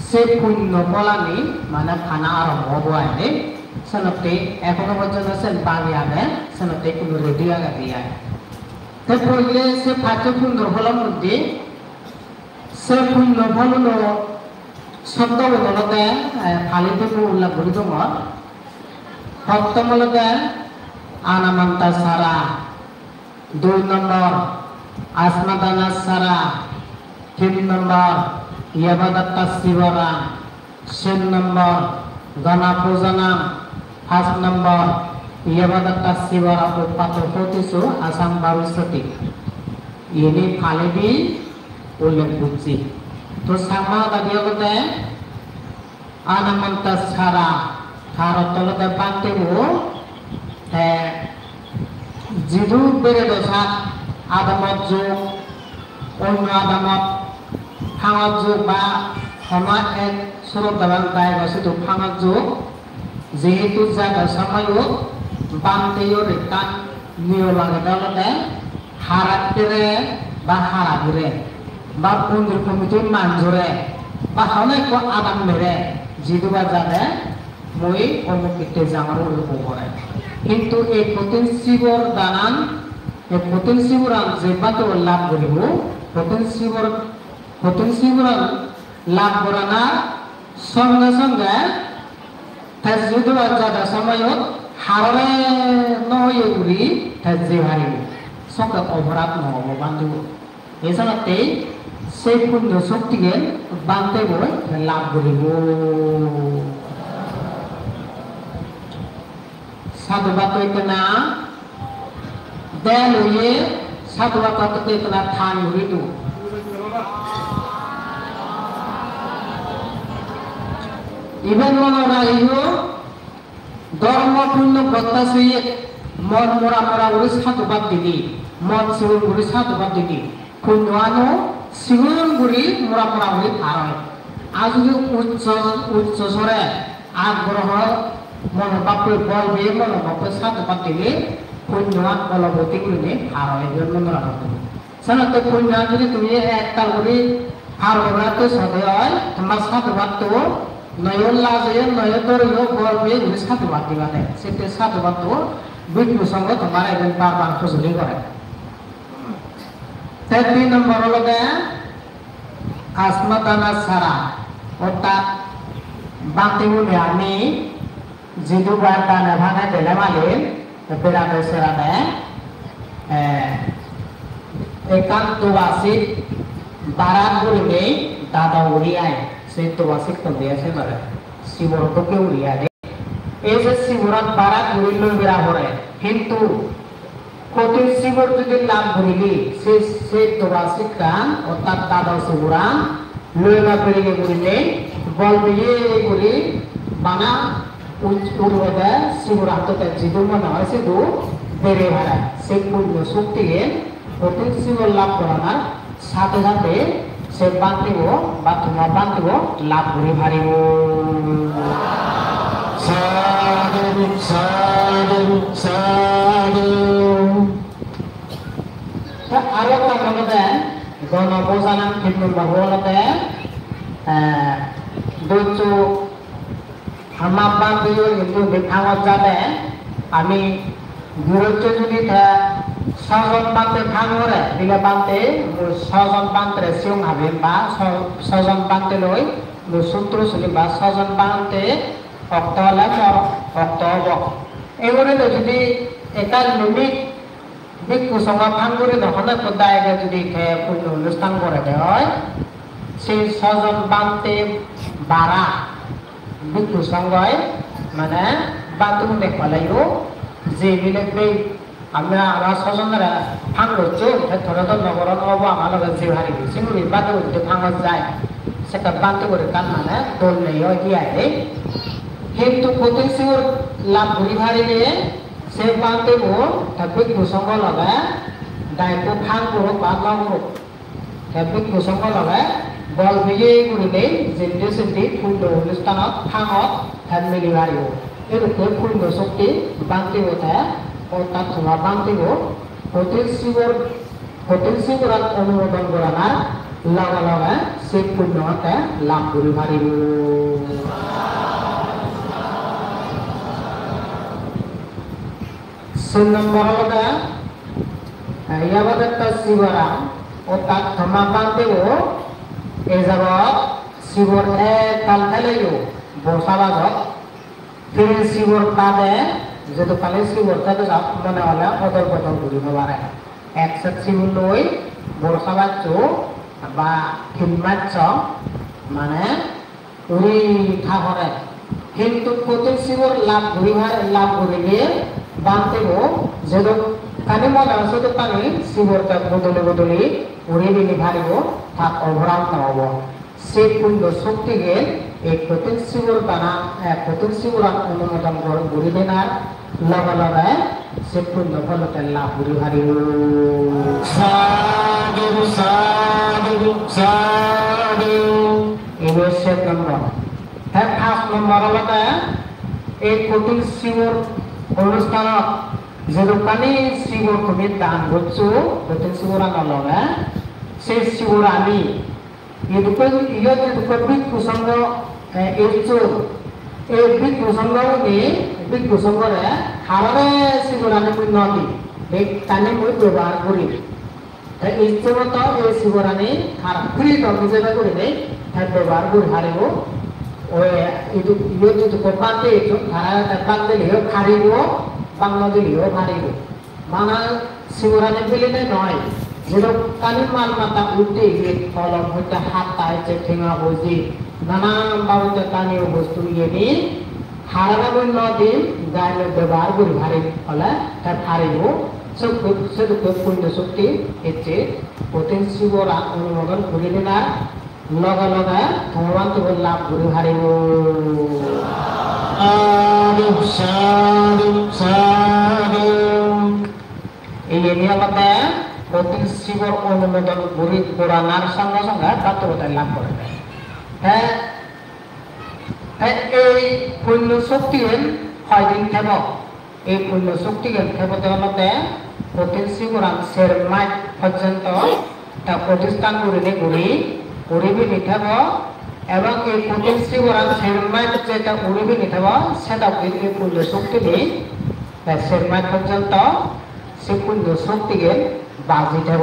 সে পুণ্য বলানি মানে খানা আরম্ভ হবো সেনতে এখনো পর্যন্ত সে বাঙি আগে সেনতে কোনো রেডি আগে দিয়ে তো পড়লে সে ফাঁস পুণ্য ফলের মধ্যে সে পুণ্য ফল শব্দ বদলতে ফালিতে উল্লাখ করি তোমার সপ্তমলতে আনামান্তা সারা 2 নম্বর আসমাদানা সারা 3 নম্বর ইয়াবাদাত্তা শিবরাম 6 নম্বর গণা পূজনাম 5 নম্বর ইয়াবাদাত্তা শিবরাম উৎপাত হতিসু আসাম বারুসতি ini ফালিদি উল্লেখ বুঝছি তো সামা দাবিয়তে আনামন্ত সারা ভারতলতে পান্তেও জিদু বেড়ে দশা আদামত যোগ অন্য আদামত ফাঙত যোগ বা সমাজ এক সুরত দাবান গায়ে গেছে ফাঙত যোগ যেহেতু জায়গা সময়ও বান্তেও রেখান নিয়ম আগে দলতে হারাত্রে বা হারাবিরে বা মন্দির কমিটি মানজরে বা অনেক আদাম মেরে জিদুবা যাবে মই অমুকিতে যাওয়ার উল্লেখ করে কিন্তু এই কঠিন শিবর দানান এই কঠিন শিবরান যে বাতো লাভ করিব কঠিন শিবরান লাভ করা না সঙ্গে সঙ্গে জিদুবা যাবে সময়ত হারে নয় উড়ি যে হারিব সঙ্গে অপরাধ নহব বান্ধব এছাড়াতে সেই পুণ্য শক্তিকে বান্ধে বই লাভ করিব সাধুবাদ ইতনা দেল হয়ে সাধুবাদ ইতনা থান হইতু ইভেন মনোরা ইহো ধর্ম পূর্ণ গত্তা সেই মন মোরা মোরা উড়ি সাধুবাদ দিলি মন শিবন গুড়ি সাধুবাদ দিলি পুণ্যানো শিবন গুড়ি মোরা মোরা উড়ি ভারয় আজ যদি উচ্চ স্বরে আগ্রহ মনোভাবে বল দিয়ে মনোভাবে সাধুবাদ দিলে পুণ্যা বলবতী গুলি ভারয় জন্য রাখবে সাধারণত পুণ্যা যদি তুমি একটা করে ভাররা তো সদয় হয় তোমার সাধুবাদ তো নয়ন লাজে নয়তর বল দিয়ে গুলি সাধুবাদ দিবা দেয় সেটা সাধুবাদ তো বিষ্ণু সঙ্গ তোমার একজন বারবার ফসলি করে 3 নম্বর হলো আসমাতানা সারা অর্থাৎ বাংতি বলে আমি जिदु बारता नभाना देले माले पेरा बेसरा ने एकांतवासी बारात गुरी दादा उड़ियाए से तवासी को दिया से मरे शिवर तो के उड़िया दे ऐसे शिवरात बारात गुरी लो बिरा हो रहे किंतु कोटी शिवर जो लाभ गुरी से तवासी कान और तक दादा शिवरान लोएगा पेरी के गुरी ले बल बिये गुरी बना উড়বে শিবরাত্রিতে জিদু মনে হয় শুধু বেড়ে বেড়ায় সে পূর্ণ শক্তিকে প্রতি শিব লাভ করার সাথে সাথে সে বান্ধিব বা তোমার বান্ধিব লাভ করে ভারিব সাধু সাধু সাধু আরো একটা মনে গণ বোঝানাম 3 নম্বর বলতে দুটো আমার বান্ধবী কিন্তু দেখাওয়া যাবে আমি গুরুত্ব যদি ছজন বান্ধে ভাঙরে দিলে বান্ধে ছজন বান্ধে সিং হবে বা ছজন বান্ধে লই সূত্র চলি বা ছজন বান্ধে অক্ত হলে অক্ত হব এইভাবে যদি এটা লিমিট বিক্ষু সঙ্গ ভাঙরে নহলে কোথায় যদি পূর্ণ অনুষ্ঠান করে হয় সেই ছজন বান্ধে বাড়া বিক্ষু সঙ্গয় মানে বাথরুম দেখবালাইও যে বিলে আমরা আমার স্বজনরা ভাঙ করছো ধরে তো নগর হবো আমার লগে যে হারি সিঙ্গুরি বাথরুম যদি ভাঙা যায় সেটা বান্ধ করে কান মানে দোল নেই গিয়ে কিন্তু প্রতি শিবর লাভ ঘুরি হারিলে সে বান্ধব বিক্ষু সঙ্গ লগে দায়িত্ব ভাঙ করুক বা লং করুক বিক্ষু সঙ্গ লগে বল বিয়ে করিলে যেতে সেটি পূর্ণ অনুষ্ঠানত ভাঙত ধ্যান মিলি হারিব এরূপে পূর্ণ শক্তি বান্ধিব অর্থাৎ তোমার বান্ধিব প্রতি শিবর অনুমোদন করার লগে লগে সেই পূর্ণতে লাভ করি হারিব তিন নম্বর হলো ইয়াবাদ একটা শিবরাম অর্থাৎ তোমার বান্ধিব এই যাব শিবর কাল ফেলেও বর্ষা বাজত ফিরে শিবর কাঁদে যেহেতু কালে শিবর থেকে যাব মনে হলে অদল বদল ঘুরিব পারে একসাথ শিবর লই বর্ষা বাজছ বা ফিল মারছ মানে উড়ি ঠাহরে কিন্তু প্রতি শিবর লাভ ঘুরিলে বান্ধিব যেহেতু কানে মনে আছে তো কানে শিবরটা বদলি উড়ি দিলে ভারিব তার অভরাম নহব সে পূর্ণ শক্তিকে এই প্রতি শিবর টানা প্রতি শিবর অনুমোদন ঘুরি দেনার লগে লগে সে পূর্ণ ফলতে লাভ ঘুরি ভারিব সাধু সাধু সাধু এই 7 নম্বর 8 নম্বর হলো এই প্রতি শিবর অনুষ্ঠানত যে দোকানে শিবর তুমি দান করছো প্রতি শিবর লগে সেই শিবর আমি এই বিক্ষু সঙ্গ এই বিক্ষু সঙ্গরে হারে শিবর আমি নদী তানে মই ব্যবহার করি ইচ্ছে মতো এই শিবর আমি ফ্রি হিসেবে করে দেয় তার ব্যবহার করে হারিব ওই পাতে পাতে দিলেও হারিব বাংলা দিলেও হারিব মানা শিবরানি পেলে নয় যেরকম কালী মাল মাথা উঠতে গিয়ে কলম হইতে হাত তাইছে ঠেঙা বুঝি নানান বাবুতে কানীয় বস্তু ইয়ে নিয়ে হারানো নদী গায়ে ব্যবহার করে হারিব ফলে তার হারিব সেটুকু পুণ্য শক্তি হচ্ছে প্রতি শিবরা অনুমোদন করিলে না লগে লগে ভগবান তো লাভ করে হারিব সাধু সাধু এই নিয়মতে প্রতি শিবর অনুমোদন ঘুরি ঘোরানোর সঙ্গে সঙ্গে প্রাপ্ততা লাভ করে দেয়। হ্যাঁ এই পুণ্য শক্তি কয়দিন থেব এই পুণ্য শক্তি থেবতে হলতে প্রতি শিবরান শের মাইক পর্যন্ত তা প্রতিষ্ঠান ঘুরিলে ঘুরিবি নিথেব এবং এই প্রতি শিবরান শের মাইক যেটা ঘুরিবি নিথেব সেটা এই পুণ্য শক্তি নেই শের মাইক পর্যন্ত সে পুণ্য শক্তিকে বাজি দেব।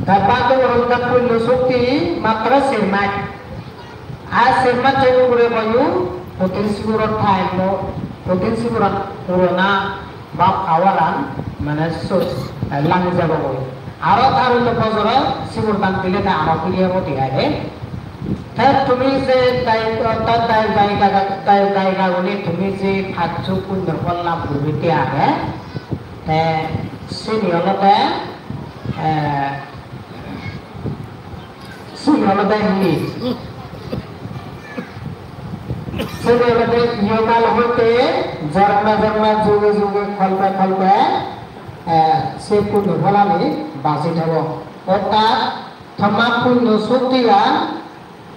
তারপর হলকা পুণ্য শক্তি মাত্র সেরমাই আর সেরমা চেক করে বায়ু প্রতিন শিবুরত ঠাই প্রতিন শিবুরত পুরোনা বা খাওয়ারান মানে লাঙি যাব বলে আরো তার হলো বছরে শিবুর দান দিলে তা আরো ফিরিয়ে মতি আগে তাই তুমি যে জায়গাগুলি তুমি যে খাদ্য পুণ্য ফল লাভ করবিতে আগে সে নিয়মতে সুনিয়মতে হিন্দি সে নিয়মতে ইয়কাল হইতে জন্মে জন্মে যুগে যুগে খল্পে সে পুণ্য ফল আমি বাঁচি থাকব অর্থাৎ থমা পুণ্য শক্তিরা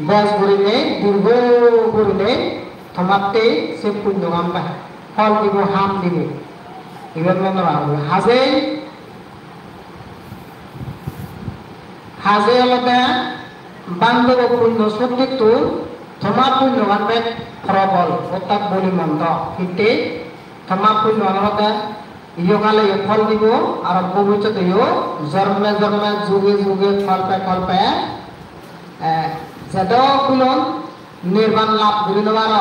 বেশ করিলে দীর্ঘ করিলে থমাতে সে পুণ্য গাম পায় ফল দিব হাম দিব এবার মনে রাখবে হাজে হলতে বান্ধব পুণ্য শক্তিটো থমা পুণ্য গামে প্রবল অর্থাৎ বলিমন্দ কিন্তু থমা পুণ্য হলতে ইয়কালে ফল দিব আর ভবিষ্যতেও জন্মে জন্মে যুগে যুগে ফলপে সেদক বিলন নির্বাণ লাভ করি নেওয়ার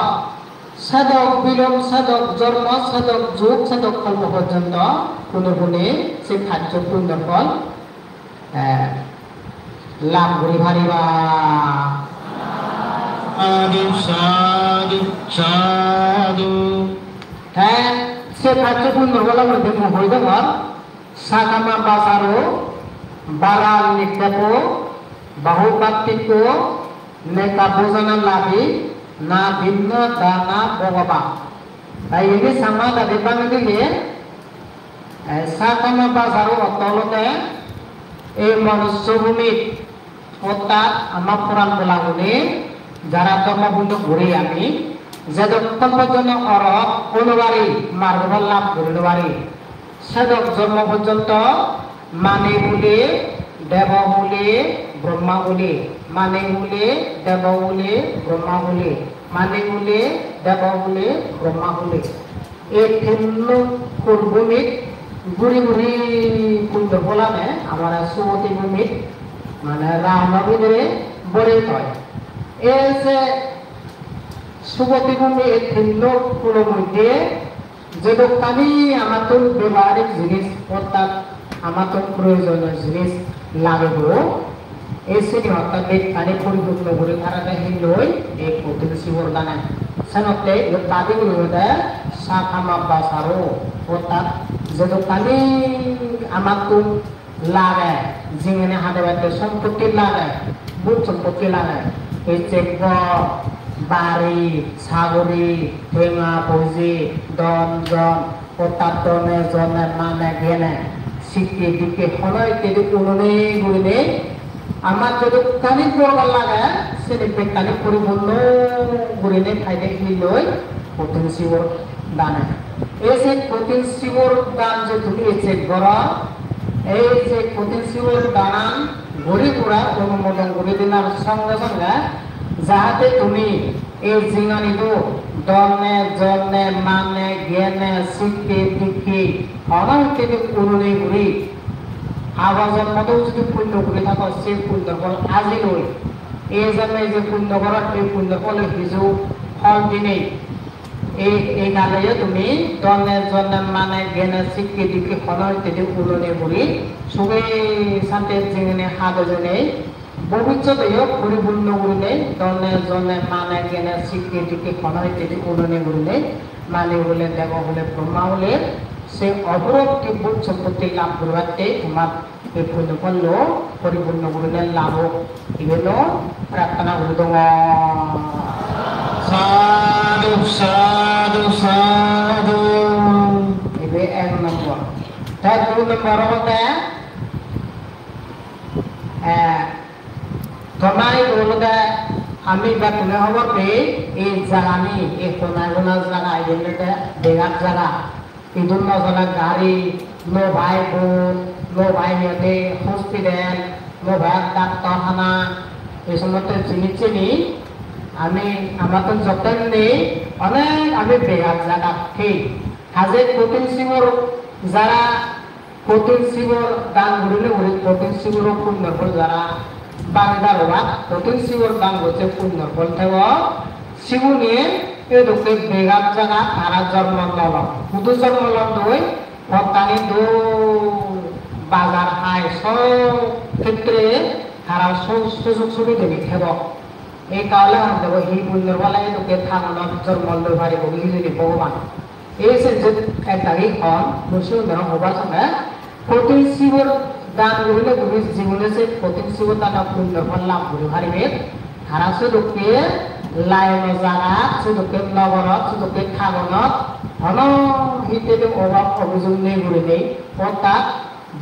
সেদক বিলন সেদক জন্ম সেদক যুগ সেদক কল্প পর্যন্ত কোনে কোনে সে খাদ্য পুণ্য ফল লাভ করি ভারিবা। সাধু সাধু সাধু হ্যাঁ সে খাদ্য পুণ্য ফল মধ্যে হয়ে দেওয়ার সাকামা বাসারো বারা নিক্ষেপ বহু পার্থক্য নেতা বোঝানোর লাভে না ভিন্ন দানা বগবা তাই এনে সামা দাবি বাঙে দিলে সাকামা বাজারও অতলতে এই মনুষ্যভূমি অর্থাৎ আমার পুরাণ বলা হলে যারা ধর্মবন্ধ ঘুরে আমি যেদক্ষণ পর্যন্ত অরব কোনোবারই মার্গ লাভ করতে পারি সেদক জন্ম পর্যন্ত মানে বলে দেব বলে ব্রহ্মা বলে মানে বলে দেব বলে ব্রহ্মা বলে মানে বলে দেব বলে ব্রহ্মা বলে এই ভিন্ন ভূমিত ঘুরি ঘুরি কুণ্ড বলানে আমার সুমতি ভূমিত মানে রামনবীরে বলে হয় এই যে সুমতি ভূমি এই ভিন্ন কুল মধ্যে যে দোকানি আমার তো ব্যবহারিক জিনিস অর্থাৎ আমার তো প্রয়োজনীয় জিনিস লাগিব এই শ্রেণী অর্থাৎ পানি পরিপূর্ণ করে তারা হিন্দুই এই পদ্ধতি শিবর দানে সেনতে তাদিগুলো শাখামা বাসারো অর্থাৎ যে পানি আমার তো লাগে জিঙে হাতে বাড়তে সম্পত্তি লাগে বুধ সম্পত্তি লাগে এই চেক বাড়ি সাগরি ঠেঙা পুঁজি দন জন অর্থাৎ দনে জনে মানে গেনে শিখে দিকে হলো ইত্যাদি উনুনে গুড়িলে আমার যদি কানি করবার লাগে সেটা কানি পরিপূর্ণ গুড়িলে খাইতে লই প্রতিন শিবর দানে এই যে প্রতিন শিবর দান যে তুমি এসে গড় এই যে প্রতিন শিবর দান ঘুরি ঘোরা অনুমোদন করে দিনার সঙ্গে সঙ্গে যাহাতে তুমি এই জিঙানিটো দনে জনে মানে জ্ঞানে শিখে দিকে অনাইতে উনুনে ঘুরি আবাজের মতো যদি পুণ্য করে থাকো সেই পুণ্য ফল আজি লই এই জন্মে যে পুণ্য করা এই পুণ্য ফলে কিছু ফল দিনেই এই গালে তুমি দনে জনে মানে জ্ঞানে শিখে দিকে অনাইতে উনুনে ঘুরি সুখে শান্তি জিঙে হাত জনে ভবিষ্যতেও পরিপূর্ণ করিলে দনে জনে মানে জ্ঞানে শিখে দিকে অনাইতে উনুনে ঘুরিলে মানে বলে দেব বলে ব্রহ্মা বলে সে অপরোক্তি বুধ সম্পত্তি লাভ করবাতে তোমার এই পুণ্যফল পরিপূর্ণ করে লাভ ইবেন প্রার্থনা করে দङ সাধু সাধু সাধু ibe 1 নম্বর তার 2 নম্বর হতে তোমাই বলতে আমি বা কোনে খবর পেয়ে এই জায়গানি এই কোনা কোনা জায়গা এগুলোতে বেগার জায়গা ইদুন নজনা গাড়ি নো ভাই বোন নো ভাই মেয়েতে হসপিটাল নো ভাই ডাক্তারখানা এই সমস্ত জিনিস চিনি আমি আমার তো যতন নেই অনেক আমি বেগার জায়গা ঠিক হাজে প্রতিম শিবর যারা প্রতিম শিবর দান ঘুরিলে ঘুরি প্রতিম শিবর পুণ্যফল যারা বাংলার হওয়া প্রতিম শিবর দান করছে পুণ্যফল থেব শিবু নিয়ে এই দুঃখে বেগার জায়গা তারা জন্ম লল শুধু জন্ম লন দই ভক্তানি দো বাজার হায় সব ক্ষেত্রে তারা সুযোগ সুবিধা থেব এই কারণে আমাদের এই পুণ্যফল এই দুঃখে থাকল জন্ম লই পারিব যদি ভগবান এই যে একটাই হন মুসলিম হবার সময় প্রতি শিবর দান করিলে তুমি জীবনে যে প্রতি শিবর দান পুণ্যফল লাভ করে পারিবে তারা শুধুকে লাইন জানা শুধুকে নগরত শুধুকে খাগনত হন হিতে অভাব অভিযোগ নেই ঘুরে নেই অর্থাৎ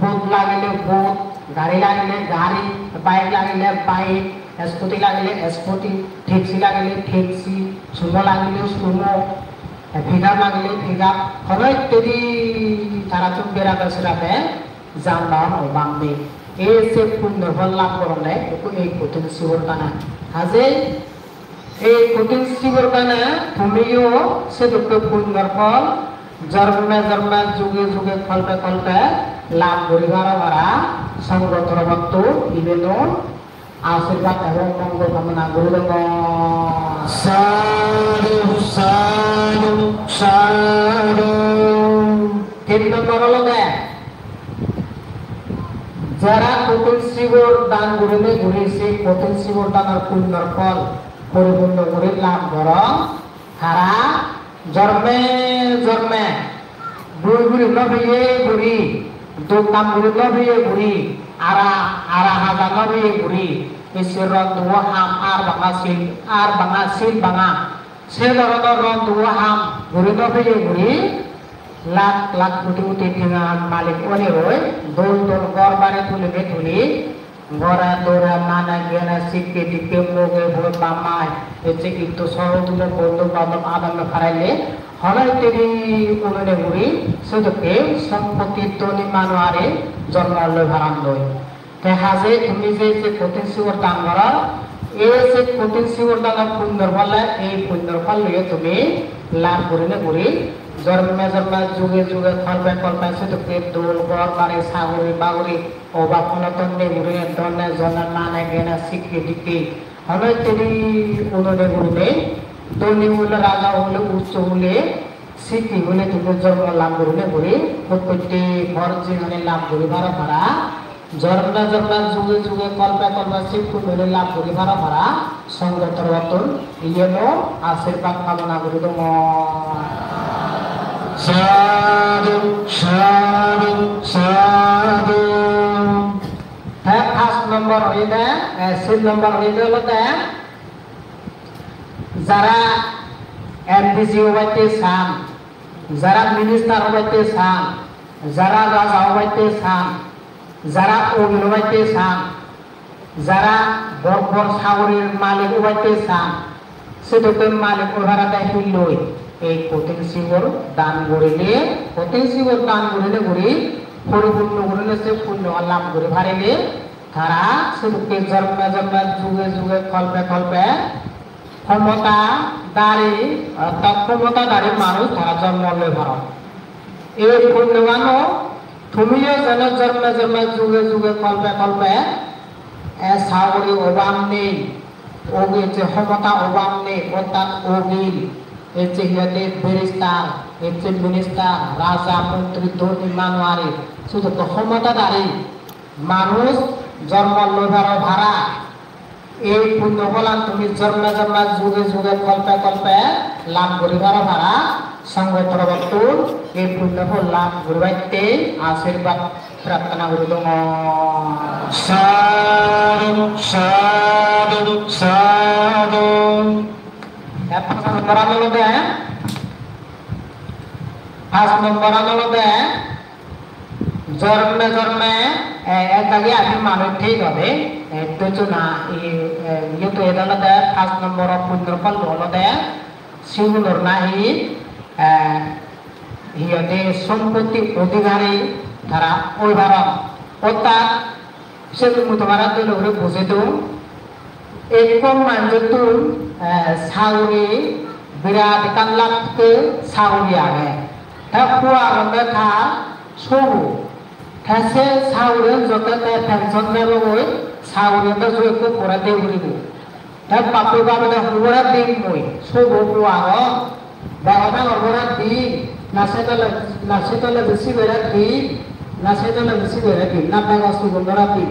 বোট লাগিলে বোট গাড়ি লাগিলে গাড়ি বাইক লাগিলে বাইক স্কুটি লাগিলে স্কুটি ট্যাক্সি লাগিলে ট্যাক্সি সুমো লাগিলে সুমো ভিগা লাগলে ভিগা হলো ইত্যাদি তারা তো বেড়াতে সেরাতে যানবাহন ও বাংবে এই যে পুণ্যফল লাভ করলে এই কঠিন শিবর কানা আজে এই কঠিন শিবর কানা তুমিও সে দুঃখ পুণ্যর ফল জন্মে জন্মে যুগে যুগে ফলপে ফলপে লাভ করিবার ভাড়া সংগতর বক্ত ইবেন আশীর্বাদ এবং মঙ্গল কামনা গুরুদেব সাধু সাধু সাধু 3 নম্বর হলো যারা কঠিন শিবর দান করিলে ঘুরেছে কঠিন শিবর দানের পুণ্যর ফল পরিপূর্ণ করে লাভ করং তারা জন্মে জন্মে বুড়ি বুড়ি নভিয়ে বুড়ি দোকান বুড়ি নভিয়ে বুড়ি আরা হাজা নভিয়ে বুড়ি ঈশ্বর রন্ধুয়া হাম আর বাঙা শিল বাঙা সে ধরনের রন্ধুয়া হাম বুড়ি নভিয়ে বুড়ি লাখ লাখ কোটি কোটি টাকার মালিক ওরে হই দোল দোল গড় বাড়ি তুলিবে তুলি গড়া দৌড়া নানা গেনা শিখে দিকে মোগে ভোর বামায় এসে কিন্তু সহ তুলে বন্ধু বান্ধব আনন্দ ফারাইলে হলাই তেরি উনুনে ঘুরি সেদিকে সম্পত্তি তনি মানুয়ারে জন্মালয় ভাড়ান লই দেখা যে তুমি যে কঠিন শিবর দান করা এই যে কঠিন শিবর দানের পুণ্যর ফলে এই পুণ্যর ফল লিয়ে তুমি লাভ করিলে ঘুরি জন্মে জন্মে যুগে যুগে ফলবে ফলবে সেদিকে দোল গড় বাড়ি সাগরি বাগরি অভাব অনতন ঘুরে দনে জনে মানে গেনা শিখে দিকে হলাই তেরি উনুনে ঘুরবে ধনী হলে রাজা হলে উচ্চ হলে সিদ্ধি হলে তুমি জন্ম লাভ করিলে ঘুরে প্রত্যেকটি ঘর জীবনে লাভ করি ভাড়া ভাড়া জন্মে জন্মে যুগে যুগে কল্পে কল্পে শিক্ষু হলে লাভ করি ভাড়া ভাড়া সংগতর বতন ইয়েনো আশীর্বাদ কামনা করি দম সাধু সাধু সাধু 1 নম্বর হইলে 3 নম্বর হইলে যারা এমপিসি হইতে চান যারা মিনিস্টার হইতে চান যারা রাজা হইতে চান যারা উকিল হইতে চান যারা বড় বড় সাগরের মালিক হইতে চান সেটাকে মালিক ওভারাতে লই এই কঠিন শিবর দান করিলে ঘুরি পরিপূর্ণ করিলে সে পুণ্য লাভ করে ভারিলে তারা সেটাকে জন্মে জন্মে যুগে যুগে কল্পে কল্পে ক্ষমতাধারী মানুষ তারা জন্ম লই ভার এই পুণ্যবান তুমিও যেন জন্মে জন্মে যুগে যুগে কল্পে কল্পে সাগরী অভাব নেই ওগিল যে ক্ষমতা অভাব নেই অর্থাৎ ওগিল এর যে ব্যারিস্টার এর যে মিনিস্টার রাজা মন্ত্রী ধনী মানুয়ারি শুধু তো ক্ষমতাধারী মানুষ জন্ম লই ভাড়া এই পুণ্য ফলান তুমি জন্মে জন্মে যুগে যুগে কল্পে কল্পে লাভ করিবার ভাড়া সংগতর বস্তু এই পুণ্য ফল লাভ করিবাইতে আশীর্বাদ প্রার্থনা করে দङ Sadhu, sadhu, sadhu. Pas nomor lo deh. Pas nomor lo deh. Jorme lagi ada manusia ঠিক হবে itu cuna itu adalah deh pas nomor pun terpal lo deh siulur nahi hiade সম্পত্তি অধিকারী তারা অভিভাবক অর্থাৎ সেগুলো তোমারা তো লোক বুঝে তো এরকম মানুষ সাউরি বিরাট কানলাকে সাউরি আগে তা কুয়া আমরা থা সবু থাসে সাউরি যত পেনশন নেব ওই সাউরি তো জয়কে পড়া দিয়ে উড়িব তা বাপু বাবা হুবরা দিন মই সবু কুয়া গো বাবা ওরা দিন নাসেতলে বেশি বেড়া দিন নাসেতলে বেশি বেড়া দিন না বাবা সুগন্ধরা দিন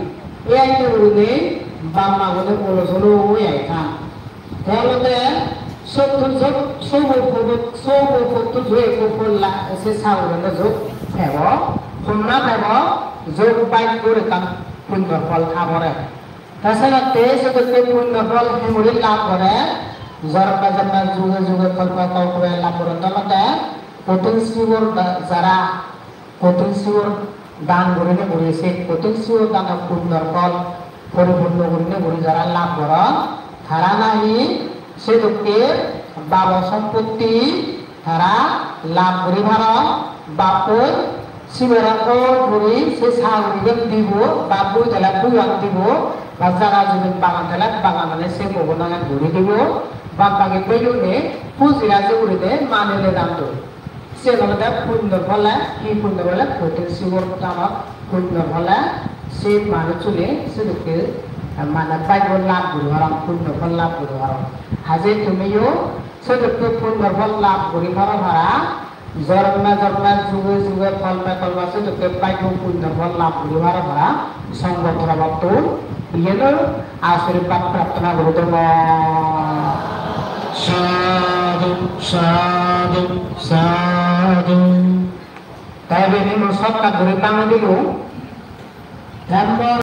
এই আইতে উড়িলে বাম্মা বলে বলো চলো ওই আইতাম তাহলে সৌভক্ত জয় কপল্লা এসে সাউরেন যোগ ফেব খুলনা ফেব যোগ বাইক করে কাম পুণ্য ফল খাবরে তাছাড়া তেজ পুণ্য ফল হেমুড়ি লাভ করে জরকা জন্মা যুগে যুগে কল্প করে লাভ করেন তাহলে কঠিন শিবর যারা কঠিন শিবর দান করিলে করেছে কঠিন শিবর দান পুণ্য ফল পরিপূর্ণ করিলে করে যারা লাভ করেন তারা নাহি সেদিকে বাবা সম্পত্তি তারা লাভ করি ভাড়া বাপর শিবরাত্র করি সে সাগরিকে দিব বাপু তেলা বুয়ান দিব বা যারা যদি বাগান তেলা বাগান মানে সে ভবনাগান ঘুরে দিব বাপ বাগে পেলুনে পুঁজিরা যে ঘুরে দেয় মানেলে দাম তো সে বলে পুণ্য ফলে কি পুণ্য বলে কঠিন শিবর আমার পুণ্য ফলে সে মানে চলে সেদিকে mana baik lav guru orang pun berfal lav guru orang hasil tumiyo sedekah pun berfal lav guru orang orang jorma juga fal sedekah baik pun berfal lav guru orang orang sanggup terhadap tu ia tu asiripat prarthana guru tu Sadhu, sadhu, sadhu. Tapi ini musuh tak guru tamu dulu dan